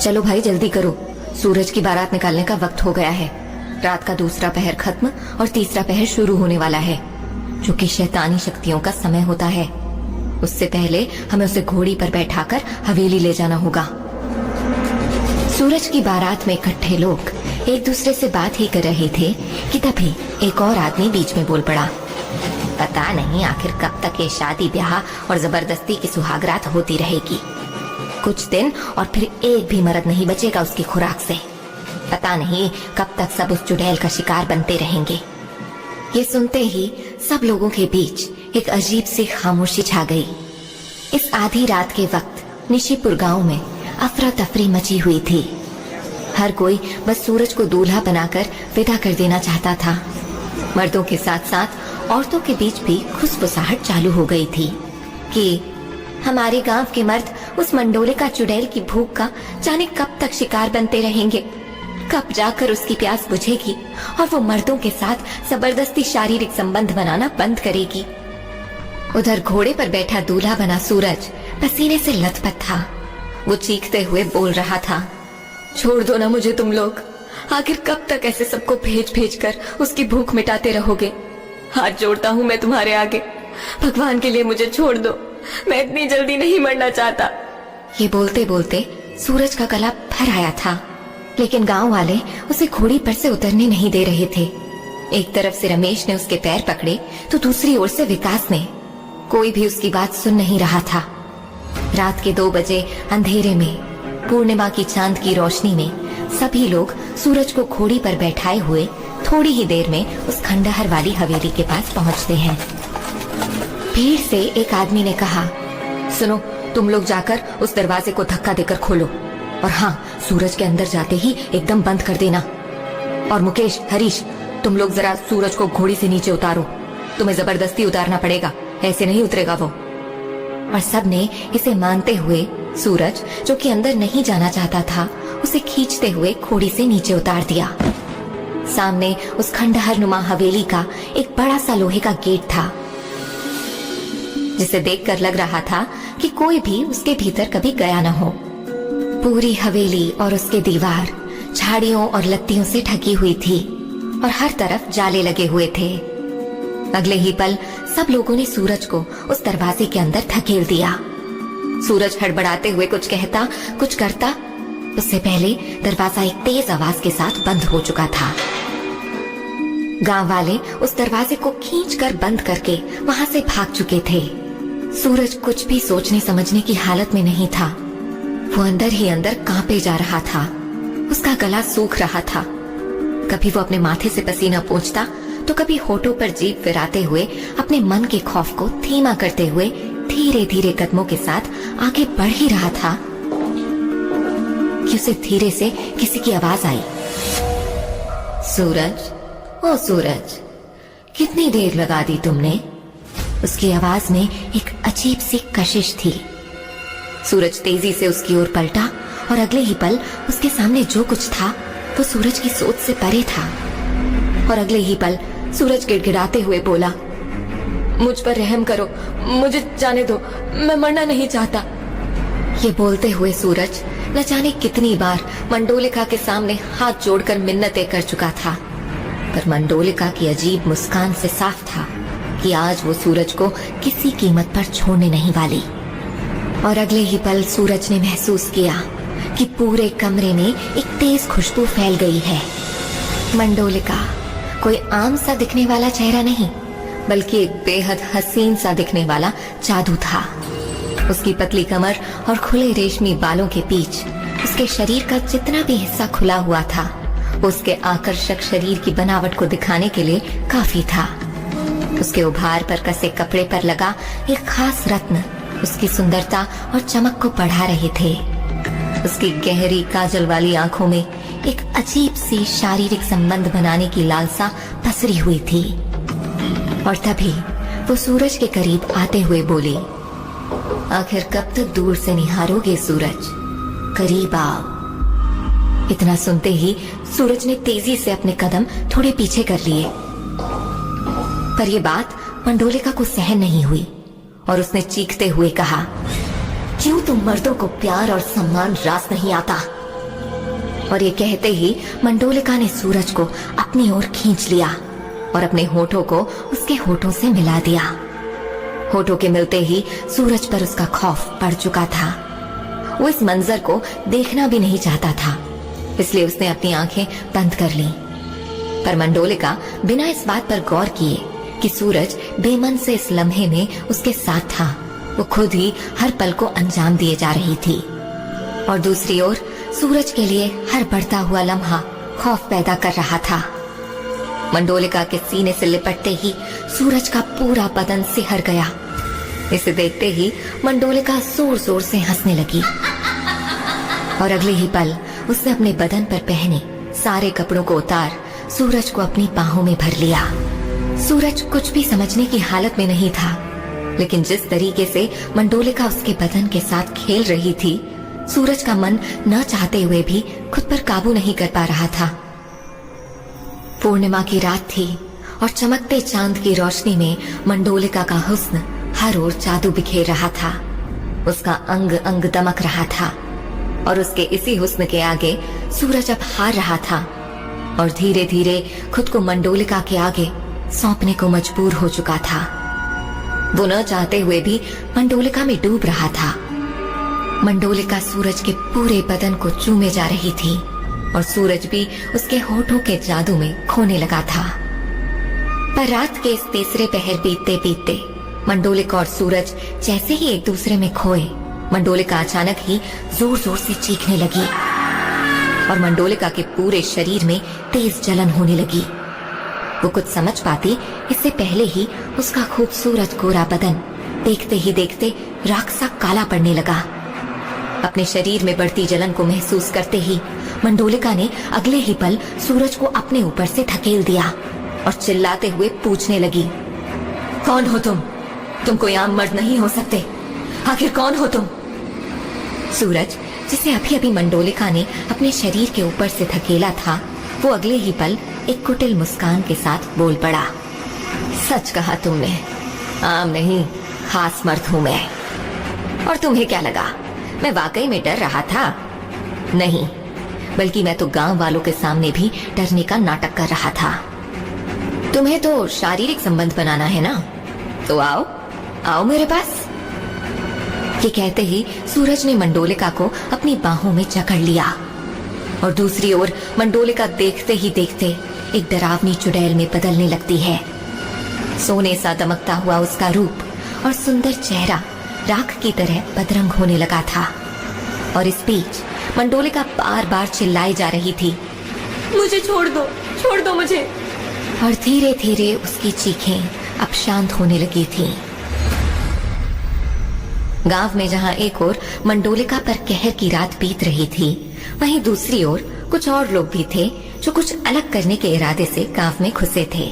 चलो भाई जल्दी करो, सूरज की बारात निकालने का वक्त हो गया है। रात का दूसरा पहर खत्म और तीसरा पहर शुरू होने वाला है, जो कि शैतानी शक्तियों का समय होता है। उससे पहले हमें उसे घोड़ी पर बैठाकर हवेली ले जाना होगा। सूरज की बारात में इकट्ठे लोग एक दूसरे से बात ही कर रहे थे कि तभी एक और आदमी बीच में बोल पड़ा। पता नहीं आखिर कब तक ये शादी ब्याह और जबरदस्ती की सुहागरात होती रहेगी। कुछ दिन और फिर एक भी मर्द नहीं बचेगा उसकी खुराक से। पता नहीं कब तक सब उस चुड़ैल का शिकार बनते रहेंगे। ये सुनते ही सब लोगों के बीच एक अजीब सी खामोशी छा गई। इस आधी रात के वक्त निशिपुर गांव में अफरा तफरी मची हुई थी। हर कोई बस सूरज को दूल्हा बनाकर विदा कर देना चाहता था। मर्दों के साथ साथ औरतों के बीच भी खुसफुसाहट चालू हो गई थी कि हमारे गांव के मर्द उस मंडोले का चुड़ैल की भूख का जाने कब तक शिकार बनते रहेंगे, कब जाकर उसकी प्यास बुझेगी और वो मर्दों के साथ जबरदस्ती शारीरिक संबंध बनाना बंद करेगी। उधर घोड़े पर बैठा दूल्हा बना सूरज पसीने से लथपथ था। वो चीखते हुए बोल रहा था, छोड़ दो ना मुझे तुम लोग, आखिर कब तक ऐसे सबको भेज भेज कर उसकी भूख मिटाते रहोगे। हाथ जोड़ता हूँ मैं तुम्हारे आगे, भगवान के लिए मुझे छोड़ दो, मैं इतनी जल्दी नहीं मरना चाहता। ये बोलते बोलते सूरज का गला भर आया था, लेकिन गांव वाले उसे घोड़ी पर से उतरने नहीं दे रहे थे। एक तरफ से रमेश ने उसके पैर पकड़े तो दूसरी ओर से विकास ने। कोई भी उसकी बात सुन नहीं रहा था। रात के 2 बजे अंधेरे में पूर्णिमा की चांद की रोशनी में सभी लोग सूरज को घोड़ी पर बैठाए हुए थोड़ी ही देर में उस खंडहर वाली हवेली के पास पहुंचते हैं। भीड़ से एक आदमी ने कहा, सुनो, तुम लोग जाकर उस दरवाजे को धक्का देकर खोलो, और हाँ, सूरज के अंदर जाते ही एकदम बंद कर देना। और मुकेश, हरीश, तुम लोग जरा सूरज को घोड़ी से नीचे उतारो, तुम्हें जबरदस्ती उतारना पड़ेगा, ऐसे नहीं उतरेगा वो। और सबने इसे मानते हुए सूरज, जो कि अंदर नहीं जाना चाहता था, उसे खींचते हुए घोड़ी से नीचे उतार दिया। सामने उस खंडहर नुमा हवेली का एक बड़ा सा लोहे का गेट था, जिसे देखकर लग रहा था कि कोई भी उसके भीतर कभी गया न हो। पूरी हवेली और उसके दीवार झाड़ियों और लत्तियों से ढकी हुई थी और हर तरफ जाले लगे हुए थे। अगले ही पल सब लोगों ने सूरज को उस दरवाजे के अंदर धकेल दिया। सूरज हड़बड़ाते हुए कुछ कहता, कुछ करता, उससे पहले दरवाजा एक तेज आवाज के साथ बंद हो चुका था। गांव वाले उस दरवाजे को खींचकर बंद करके वहां से भाग चुके थे। सूरज कुछ भी सोचने समझने की हालत में नहीं था। वो अंदर ही अंदर कांपे जा रहा था। उसका गला सूख रहा था। कभी वो अपने माथे से पसीना पोंछता तो कभी होठों पर जीभ फिराते हुए अपने मन के खौफ को धीमा करते हुए धीरे धीरे कदमों के साथ आगे बढ़ ही रहा था कि उसे धीरे से किसी की आवाज आई, सूरज, ओ सूरज, कितनी देर लगा दी तुमने? उसकी आवाज में एक अजीब सी कशिश थी। सूरज तेजी से उसकी ओर पलटा और अगले ही पल उसके सामने जो कुछ था वो सूरज की सोच से परे था। और अगले ही पल सूरज गिड़गिड़ाते हुए बोला, मुझ पर रहम करो, मुझे जाने दो, मैं मरना नहीं चाहता। ये बोलते हुए सूरज न जाने कितनी बार मंडोलिका के सामने हाथ जोड़कर मिन्नतें कर चुका था, पर मंडोलिका की अजीब मुस्कान से साफ था कि आज वो सूरज को किसी कीमत पर छोड़ने नहीं वाली। और अगले ही पल सूरज ने महसूस किया कि पूरे कमरे में एक तेज खुशबू फैल गई है। मंडोलिका कोई आम सा दिखने वाला चेहरा नहीं, बल्कि एक बेहद हसीन सा दिखने वाला जादू था। उसकी पतली कमर और खुले रेशमी बालों के बीच उसके शरीर का जितना भी हिस्सा खुला हुआ था, उसके आकर्षक शरीर की बनावट को दिखाने के लिए काफी था। उसके उभार पर कसे कपड़े पर लगा एक खास रत्न उसकी सुंदरता और चमक को बढ़ा रहे थे। उसकी गहरी काजल वाली आंखों में एक अजीब सी शारीरिक संबंध बनाने की लालसा पसरी हुई थी। और तभी वो सूरज के करीब आते हुए बोली, आखिर कब तक दूर से निहारोगे सूरज, करीब आओ। इतना सुनते ही सूरज ने तेजी से अपने कदम थोड़े पीछे कर लिए, पर यह बात मंडोलिका को सहन नहीं हुई और उसने चीखते हुए कहा, क्यों तुम मर्दों को प्यार और सम्मान रास नहीं आता? और ये कहते ही मंडोलिका ने सूरज को अपनी ओर खींच लिया और अपने होठों को उसके होठों से मिला दिया। होठों के मिलते ही सूरज पर उसका खौफ पड़ चुका था। वो इस मंजर को देखना भी नहीं चाहता था, इसलिए उसने अपनी आंखें बंद कर ली। पर मंडोलिका बिना इस बात पर गौर किए कि सूरज बेमन से इस लम्हे में उसके साथ था, वो खुद ही हर पल को अंजाम दिए जा रही थी। और दूसरी ओर सूरज के लिए हर बढ़ता हुआ लम्हा खौफ पैदा कर रहा था। मंडोलिका के सीने से लिपटते ही सूरज का पूरा बदन सिहर गया। इसे देखते ही मंडोलिका जोर जोर से हंसने लगी और अगले ही पल उसने अपने बदन पर पहने सारे कपड़ों को उतार सूरज को अपनी बाहों में भर लिया। सूरज कुछ भी समझने की हालत में नहीं था, लेकिन जिस तरीके से मंडोलिका उसके बदन के साथ खेल रही थी, सूरज का मन न चाहते हुए भी खुद पर काबू नहीं कर पा रहा था। पूर्णिमा की रात थी और चमकते चांद की रोशनी में मंडोलिका का हुस्न हर ओर जादू बिखेर रहा था। उसका अंग अंग दमक रहा था और उसके इसी हुस्न के आगे सूरज अब हार रहा था और धीरे धीरे खुद को मंडोलिका के आगे सौंपने को मजबूर हो चुका था। वो न चाहते हुए भी मंडोलिका में डूब रहा था। मंडोलिका सूरज के पूरे बदन को चूमे जा रही थी और सूरज भी उसके होठों के जादू में खोने लगा था। पर रात के इस तीसरे पहर बीतते बीतते मंडोलिका और सूरज जैसे ही एक दूसरे में खोए, मंडोलिका अचानक ही जोर जोर से चीखने लगी और मंडोलिका के पूरे शरीर में तेज जलन होने लगी। वो कुछ समझ पाती इससे पहले ही उसका खूबसूरत गोरा बदन देखते ही देखते राख सा काला पड़ने लगा। अपने शरीर में बढ़ती जलन को महसूस करते ही मंडोलिका ने अगले ही पल सूरज को अपने ऊपर से धकेल दिया और चिल्लाते हुए पूछने लगी, कौन हो तुम? तुम कोई आम मर्द नहीं हो सकते। आखिर कौन हो तुम? सूरज, जिसे अभी अभी मंडोलिका ने अपने शरीर के ऊपर से धकेला था, वो अगले ही पल एक कुटिल मुस्कान के साथ बोल पड़ा, सच कहा तुमने, आम नहीं खास मर्द हूं मैं। और तुम्हें क्या लगा मैं वाकई में डर रहा था? नहीं, बल्कि मैं तो गांव वालों के सामने भी डरने का नाटक कर रहा था। तुम्हें तो शारीरिक संबंध बनाना है ना, तो आओ आओ मेरे पास। ये कहते ही सूरज ने मंडोलिका को अपनी बाहों में जकड़ लिया और दूसरी ओर मंडोलिका देखते ही देखते एक डरावनी चुड़ैल में बदलने लगती है। सोने सा दमकता हुआ उसका रूप और सुंदर चेहरा राख की तरह बदरंग होने लगा था और इस बीच मंडोलिका बार बार चिल्लाई जा रही थी, मुझे छोड़ दो मुझे। और धीरे धीरे उसकी चीखें अब शांत होने लगी थीं। गांव में जहां एक ओर मंडोलिका पर कहर की रात बीत रही थी, वहीं दूसरी ओर कुछ और लोग भी थे जो कुछ अलग करने के इरादे से गांव में घुसे थे।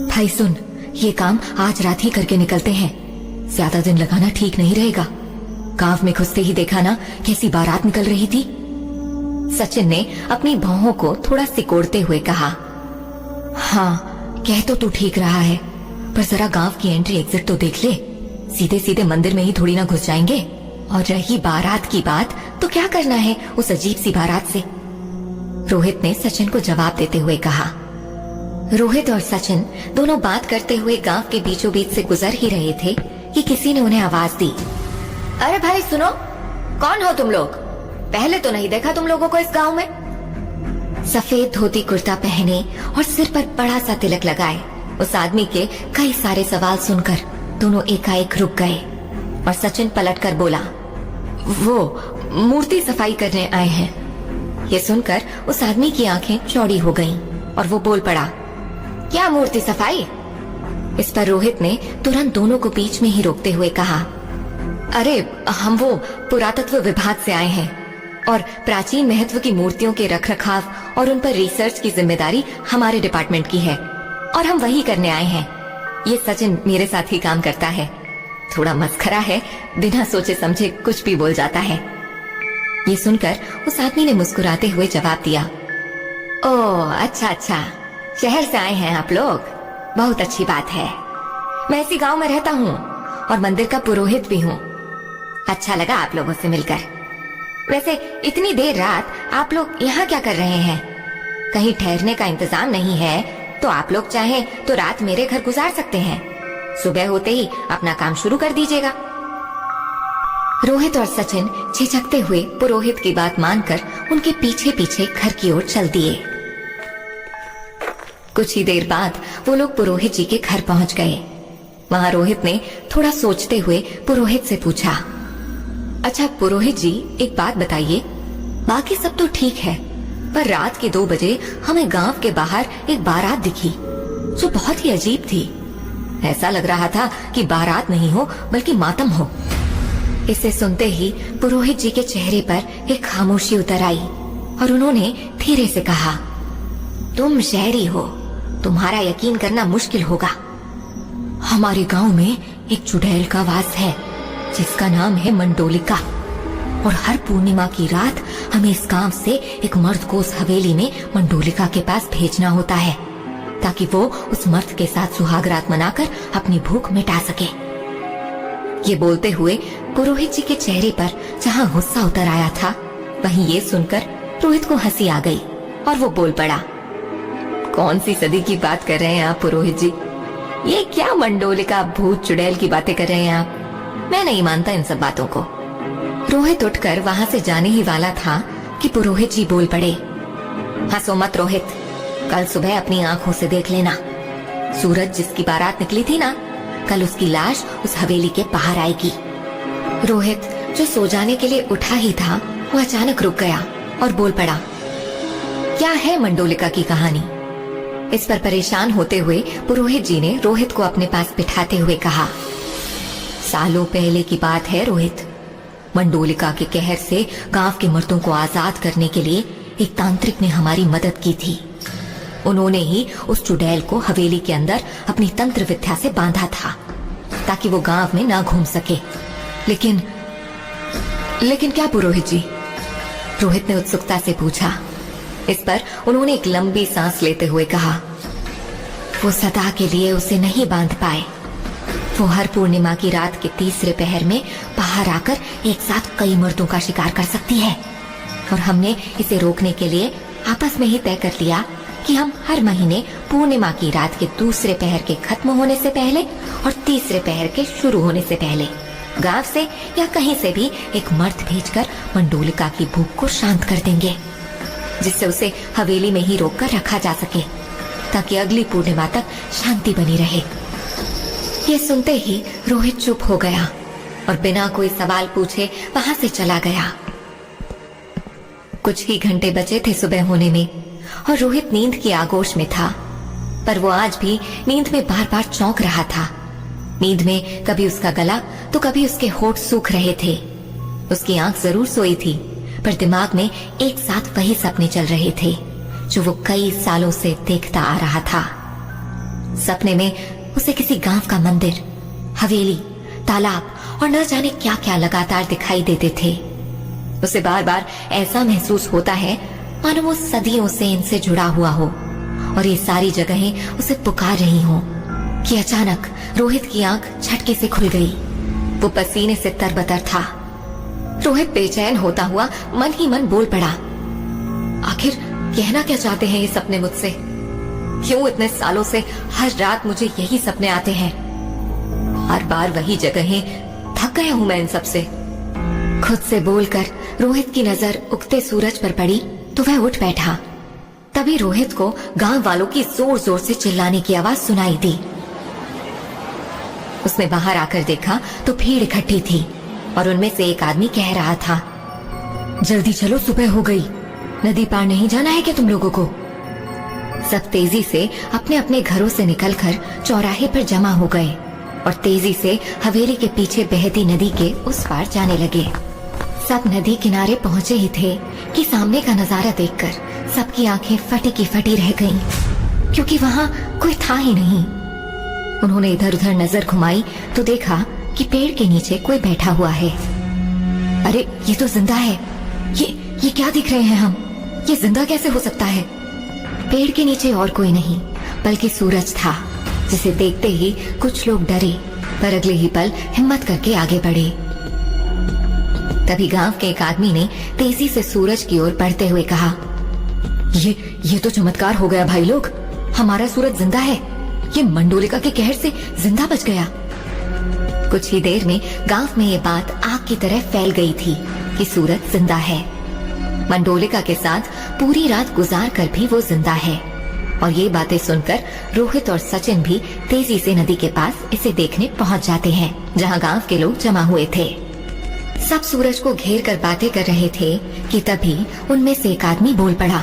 भाई सुन, ये काम आज रात ही करके निकलते हैं, ज्यादा दिन लगाना ठीक नहीं रहेगा। गांव में घुसते ही देखा ना कैसी बारात निकल रही थी। सचिन ने अपनी भौहों को थोड़ा सिकोड़ते हुए कहा, हाँ कह तो तू ठीक रहा है, पर जरा गांव की एंट्री एग्जिट तो देख ले, सीधे सीधे मंदिर में ही थोड़ी ना घुस जाएंगे। और रही बारात की बात, तो क्या करना है उस अजीब सी बारात से? रोहित ने सचिन को जवाब देते हुए कहा। रोहित और सचिन दोनों बात करते हुए गांव के बीचों बीच से गुजर ही रहे थे कि किसी ने उन्हें आवाज दी, अरे भाई सुनो, कौन हो तुम लोग? पहले तो नहीं देखा तुम लोगों को इस गांव में। सफेद धोती कुर्ता पहने और सिर पर बड़ा सा तिलक लगाए उस आदमी के कई सारे सवाल सुनकर दोनों एकाएक रुक गए और सचिन पलटकर बोला, वो मूर्ति सफाई करने आए हैं। ये सुनकर उस आदमी की आंखें चौड़ी हो गईं और वो बोल पड़ा, क्या मूर्ति सफाई? इस पर रोहित ने तुरंत दोनों को बीच में ही रोकते हुए कहा, अरे हम वो पुरातत्व विभाग से आए हैं और प्राचीन महत्व की मूर्तियों के रखरखाव और उन पर रिसर्च की जिम्मेदारी हमारे डिपार्टमेंट की है और हम वही करने आए हैं। ये सचिन मेरे साथ ही काम करता है, थोड़ा मस्खरा है, बिना सोचे समझे कुछ भी बोल जाता है। ये सुनकर उस आदमी ने मुस्कुराते हुए जवाब दिया, ओह अच्छा, शहर से आए हैं आप लोग, बहुत अच्छी बात है। मैं इसी गांव में रहता हूँ और मंदिर का पुरोहित भी हूँ। अच्छा लगा आप लोगों से मिलकर। वैसे इतनी देर रात आप लोग यहाँ क्या कर रहे हैं? कहीं ठहरने का इंतजाम नहीं है तो आप लोग चाहें तो रात मेरे घर गुजार सकते हैं। सुबह होते ही अपना काम शुरू कर दीजिएगा। रोहित और सचिन झिझकते हुए पुरोहित की बात मानकर उनके पीछे पीछे घर की ओर चल दिए। कुछ ही देर बाद वो लोग पुरोहित जी के घर पहुंच गए। वहां रोहित ने थोड़ा सोचते हुए पुरोहित से पूछा, अच्छा पुरोहित जी, एक बात बताइए, बाकी सब तो ठीक है, पर रात के 2 बजे हमें गांव के बाहर एक बारात दिखी जो बहुत ही अजीब थी। ऐसा लग रहा था कि बारात नहीं हो बल्कि मातम हो। इसे सुनते ही पुरोहित जी के चेहरे पर एक खामोशी उतर आई और उन्होंने धीरे से कहा, तुम शहरी हो, तुम्हारा यकीन करना मुश्किल होगा। हमारे गांव में एक चुड़ैल का वास है जिसका नाम है मंडोलिका, और हर पूर्णिमा की रात हमें इस गांव से एक मर्द को उस हवेली में मंडोलिका के पास भेजना होता है ताकि वो उस मर्द के साथ सुहाग रात मनाकर अपनी भूख मिटा सके। ये बोलते हुए पुरोहित जी के चेहरे पर जहाँ गुस्सा उतर आया था, वहीं ये सुनकर रोहित को हंसी आ गई और वो बोल पड़ा, कौन सी सदी की बात कर रहे हैं आप पुरोहित जी? ये क्या मंडोलिका भूत चुड़ैल की बातें कर रहे हैं आप? मैं नहीं मानता इन सब बातों को। रोहित उठकर वहाँ से जाने ही वाला था कि पुरोहित जी बोल पड़े, हंसो मत रोहित, कल सुबह अपनी आंखों से देख लेना। सूरज जिसकी बारात निकली थी ना, कल उसकी लाश उस हवेली के बाहर आएगी। रोहित जो सो जाने के लिए उठा ही था, वो अचानक रुक गया और बोल पड़ा, क्या है मंडोलिका की कहानी? इस पर परेशान होते हुए पुरोहित जी ने रोहित को अपने पास बिठाते हुए कहा, सालों पहले की बात है रोहित। मंडोलिका के कहर से गांव के मर्दों को आजाद करने के लिए एक तांत्रिक ने हमारी मदद की थी। उन्होंने ही उस चुड़ैल को हवेली के अंदर अपनी तंत्र विद्या से बांधा था ताकि वो गांव में ना घूम सके। लेकिन क्या पुरोहित जी? रोहित ने उत्सुकता से पूछा। इस पर उन्होंने एक लंबी सांस लेते हुए कहा, वो सदा के लिए उसे नहीं बांध पाए। वो हर पूर्णिमा की रात के तीसरे पहर में बाहर आकर एक साथ कई मर्दों का शिकार कर सकती है, और हमने इसे रोकने के लिए आपस में ही तय कर लिया कि हम हर महीने पूर्णिमा की रात के दूसरे पहर के खत्म होने से पहले और तीसरे पहर के शुरू होने से पहले गांव से या कहीं से भी एक मर्द भेजकर मंडोलिका की भूख को शांत कर देंगे, जिससे उसे हवेली में ही रोक कर रखा जा सके ताकि अगली पूर्णिमा तक शांति बनी रहे। ये सुनते ही रोहित चुप हो गया और बिना कोई सवाल पूछे वहां से चला गया। कुछ ही घंटे बचे थे सुबह होने में और रोहित नींद की आगोश में था, पर वो आज भी नींद में बार बार चौंक रहा था। नींद में कभी उसका गला तो कभी उसके होठ सूख रहे थे। उसकी आंख जरूर सोई थी, पर दिमाग में एक साथ वही सपने चल रहे थे जो वो कई सालों से देखता आ रहा था। सपने में उसे किसी गांव का मंदिर, हवेली, तालाब और न जाने क्या क्या लगातार दिखाई देते थे। उसे बार बार ऐसा महसूस होता है मानो वो सदियों से इनसे जुड़ा हुआ हो और ये सारी जगहें उसे पुकार रही हो कि अचानक रोहित की आंख झटके से खुल गई। वो पसीने से तरबतर था। रोहित बेचैन होता हुआ मन ही मन बोल पड़ा, आखिर कहना क्या चाहते हैं ये सपने मुझसे? क्यों इतने सालों से हर रात मुझे यही सपने आते हैं? हर बार वही जगहें, थक गया हूं मैं इन सब से। खुद से बोलकर रोहित की नजर उगते सूरज पर पड़ी तो वह उठ बैठा। तभी रोहित को गांव वालों की जोर जोर से चिल्लाने की आवाज सुनाई दी। उसने बाहर आकर देखा तो भीड़ इकट्ठी थी और उनमें से एक आदमी कह रहा था, जल्दी चलो, सुबह हो गई, नदी पार नहीं जाना है क्या तुम लोगों को? सब तेजी से अपने अपने घरों से निकलकर चौराहे पर जमा हो गए और तेजी से हवेली के पीछे बहती नदी के उस पार जाने लगे। सब नदी किनारे पहुंचे ही थे कि सामने का नजारा देखकर सबकी आंखें फटी की फटी रह गईं, क्योंकि वहां कोई था ही नहीं। उन्होंने इधर उधर नजर घुमाई तो देखा कि पेड़ के नीचे कोई बैठा हुआ है। अरे ये तो जिंदा है। ये क्या दिख रहे हैं हम? ये जिंदा कैसे हो सकता है? पेड़ के नीचे और कोई नहीं बल्कि सूरज था, जिसे देखते ही कुछ लोग डरे पर अगले ही पल हिम्मत करके आगे बढ़े। तभी गांव के एक आदमी ने तेजी से सूरज की ओर बढ़ते हुए कहा, ये तो चमत्कार हो गया भाई लोग, हमारा सूरज जिंदा है। ये मंडोलिका के कहर से जिंदा बच गया। कुछ ही देर में गांव में ये बात आग की तरह फैल गई थी कि सूरज जिंदा है। मंडोलिका के साथ पूरी रात गुजार कर भी वो जिंदा है। और ये बातें सुनकर रोहित और सचिन भी तेजी से नदी के पास इसे देखने पहुंच जाते हैं, जहां गांव के लोग जमा हुए थे। सब सूरज को घेर कर बातें कर रहे थे कि तभी उनमें से एक आदमी बोल पड़ा,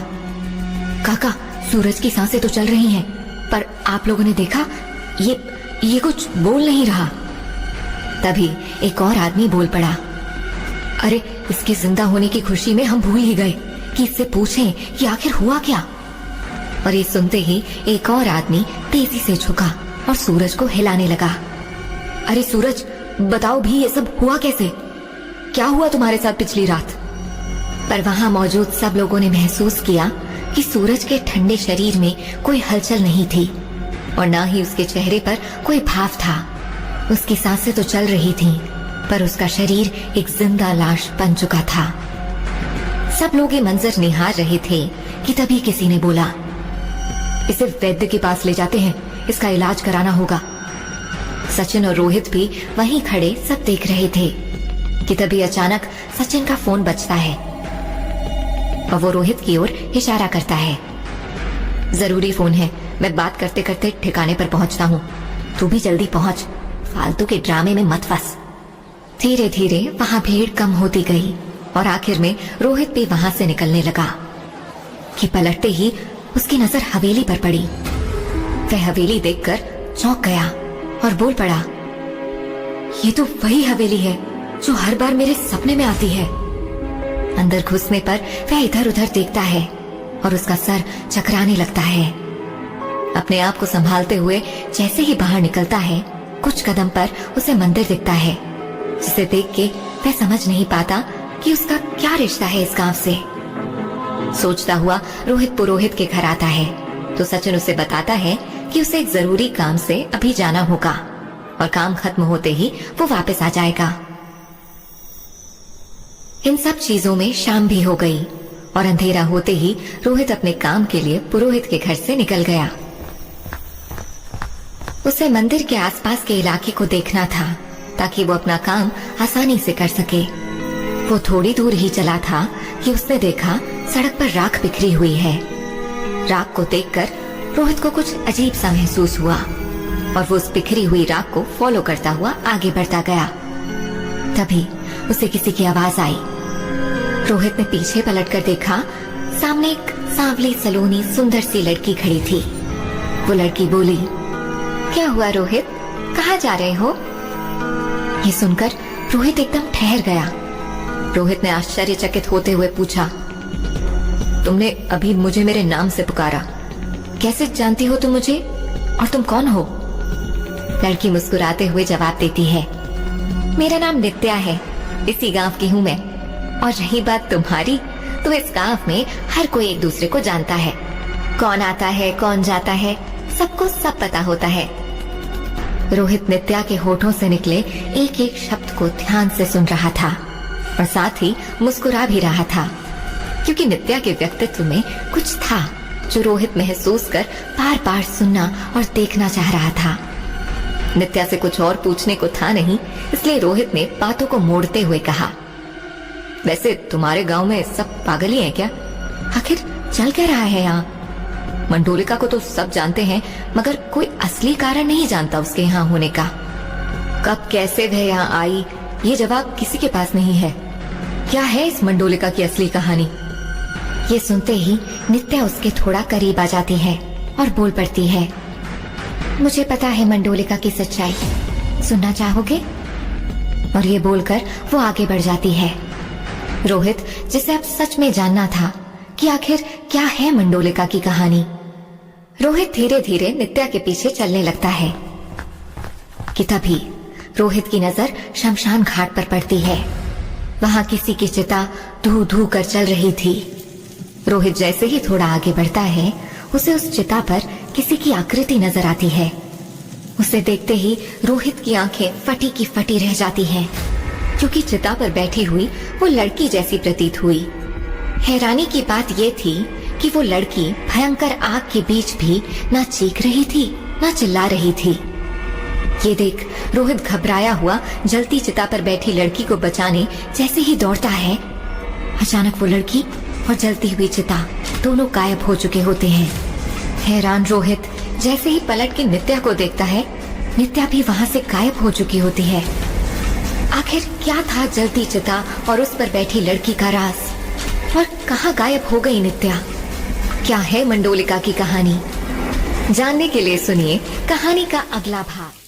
काका, सूरज की सांसें तो चल रही हैं, पर आप लोगों ने देखा, ये कुछ बोल नहीं रहा। तभी एक और आदमी बोल पड़ा, अरे इसके जिंदा होने की खुशी में हम भूल ही गए कि इससे पूछें कि आखिर हुआ क्या। और ये सुनते ही एक और आदमी तेजी से झुका और सूरज को हिलाने लगा। अरे सूरज, बताओ भी, ये सब हुआ कैसे? क्या हुआ तुम्हारे साथ पिछली रात? पर वहां मौजूद सब लोगों ने महसूस किया कि सूरज के ठंडे शरीर में कोई हलचल नहीं थी और ना ही उसके चेहरे पर कोई भाव था। उसकी सांसें तो चल रही थीं, पर उसका शरीर एक जिंदा लाश बन चुका था। सब लोग ये मंजर निहार रहे थे कि तभी किसी ने बोला, इसे वैद्य के पास ले जाते हैं, इसका इलाज कराना होगा। सचिन और रोहित भी वहीं खड़े सब देख रहे थे कि तभी अचानक सचिन का फोन बजता है और वो रोहित की ओर इशारा करता है। जरूरी फोन है, मैं बात करते करते ठिकाने पर पहुंचता हूँ, तू भी जल्दी पहुंच, फालतू के ड्रामे में मत फंस। धीरे धीरे वहां भीड़ कम होती गई और आखिर में रोहित भी वहां से निकलने लगा कि पलटते ही उसकी नजर हवेली पर पड़ी। वह हवेली देखकर चौंक गया और बोल पड़ा, ये तो वही हवेली है जो हर बार मेरे सपने में आती है। अंदर घुसने पर वह इधर उधर देखता है और उसका सर चकराने लगता है। अपने आप को संभालते हुए जैसे ही बाहर निकलता है, कुछ कदम पर उसे मंदिर दिखता है, जिसे देख के वह समझ नहीं पाता कि उसका क्या रिश्ता है इस गांव से। सोचता हुआ रोहित पुरोहित के घर आता है तो सचिन उसे बताता है कि उसे एक जरूरी काम से अभी जाना होगा और काम खत्म होते ही वो वापस आ जाएगा। इन सब चीजों में शाम भी हो गई और अंधेरा होते ही रोहित अपने काम के लिए पुरोहित के घर से निकल गया। उसे मंदिर के आसपास के इलाके को देखना था ताकि वो अपना काम आसानी से कर सके। वो थोड़ी दूर ही चला था कि उसने देखा सड़क पर राख बिखरी हुई है। राख को देखकर रोहित को कुछ अजीब सा महसूस हुआ और वो उस बिखरी हुई राख को फॉलो करता हुआ आगे बढ़ता गया। तभी उसे किसी की आवाज आई। रोहित ने पीछे पलटकर देखा, सामने एक सांवली सलोनी सुंदर सी लड़की खड़ी थी। वो लड़की बोली, क्या हुआ रोहित, कहाँ जा रहे हो? ये सुनकर रोहित एकदम ठहर गया। रोहित ने आश्चर्यचकित होते हुए पूछा, तुमने अभी मुझे मेरे नाम से पुकारा, कैसे जानती हो तुम मुझे, और तुम कौन हो? लड़की मुस्कुराते हुए जवाब देती है, मेरा नाम नित्या है, इसी गांव की हूँ मैं। और रही बात तुम्हारी, तो इस गांव में हर कोई एक दूसरे को जानता है। कौन आता है कौन जाता है सबको सब पता होता है। रोहित नित्या के होठों से निकले एक एक शब्द को ध्यान से सुन रहा था और साथ ही मुस्कुरा भी रहा था, क्योंकि नित्या के व्यक्तित्व में कुछ था जो रोहित महसूस कर बार बार सुनना और देखना चाह रहा था। नित्या से कुछ और पूछने को था नहीं, इसलिए रोहित ने बातों को मोड़ते हुए कहा, वैसे तुम्हारे गांव में सब पागल ही हैं क्या? आखिर चल क्या रहा है यहाँ? मंडोलिका को तो सब जानते हैं, मगर कोई असली कारण नहीं जानता उसके यहाँ होने का। कब कैसे वह यहाँ आई, ये जवाब किसी के पास नहीं है। क्या है इस मंडोलिका की असली कहानी? ये सुनते ही नित्या उसके थोड़ा करीब आ जाती है और बोल पड़ती है, मुझे पता है मंडोलिका की सच्चाई, सुनना चाहोगे? और ये बोलकर वो आगे बढ़ जाती है। रोहित, जिसे अब सच में जानना था कि आखिर क्या है मंडोलिका की कहानी, रोहित धीरे धीरे नित्या के पीछे चलने लगता है कि तभी रोहित की नजर शमशान घाट पर पड़ती है। वहां किसी की चिता धू धू कर चल रही थी। रोहित जैसे ही थोड़ा आगे बढ़ता है, उसे उस चिता पर किसी की आकृति नजर आती है। उसे देखते ही रोहित की आंखें फटी की फटी रह जाती हैं। क्योंकि चिता पर बैठी हुई वो लड़की जैसी प्रतीत हुई। हैरानी की बात ये थी कि वो लड़की भयंकर आग के बीच भी ना चीख रही थी ना चिल्ला रही थी। ये देख रोहित घबराया हुआ जलती चिता पर बैठी लड़की को बचाने जैसे ही दौड़ता है, अचानक वो लड़की और जलती हुई चिता दोनों गायब हो चुके होते हैं। हैरान रोहित जैसे ही पलट के नित्या को देखता है, नित्या भी वहाँ से गायब हो चुकी होती है। आखिर क्या था जलती चिता और उस पर बैठी लड़की का राज, और कहाँ गायब हो गई नित्या? क्या है मंडोलिका की कहानी? जानने के लिए सुनिए कहानी का अगला भाग।